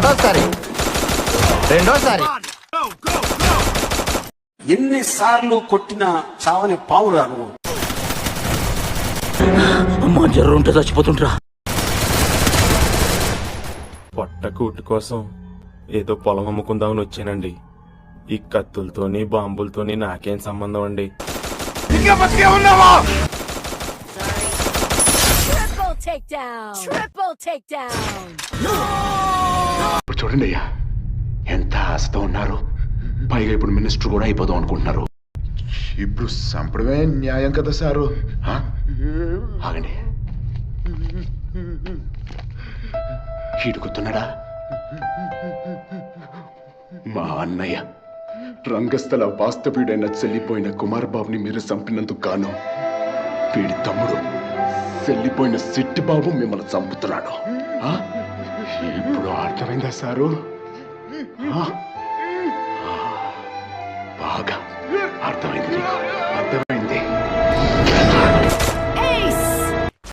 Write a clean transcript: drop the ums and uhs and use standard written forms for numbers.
ఒకటోసారి, రెండోసారి. ఎన్నిసార్లు కొట్టినా చావని పావురా నువ్వు. అమ్మా జ్వరం ఉంటే చచ్చిపోతుంటరా. పొట్ట కూటి కోసం ఏదో పొలం అమ్ముకుందామని వచ్చానండి. ఈ కత్తులతోని బాంబులతోని నాకేం సంబంధం అండి? ఇప్పుడు చూడండి అయ్యా, ఎంత ఆశతో ఉన్నారు. పైగా ఇప్పుడు మినిస్టర్ కూడా అయిపోదాం అనుకుంటున్నారు. ఇప్పుడు సంపడమే న్యాయం కదా సారు. ఆగండి, ఈడుకుతున్నాడా మా అన్నయ్య. రంగస్థల వాస్తవ్యుడైన చెల్లిపోయిన కుమార్ బాబుని మీరు చంపినందుకు గాను వీడి తమ్ముడు చెల్లిపోయిన సిట్టి బాబు మిమ్మల్ని చంపుతున్నాడు. ఇప్పుడు అర్థమైందా సారు? బాగా అర్థమైంది, అర్థమైంది.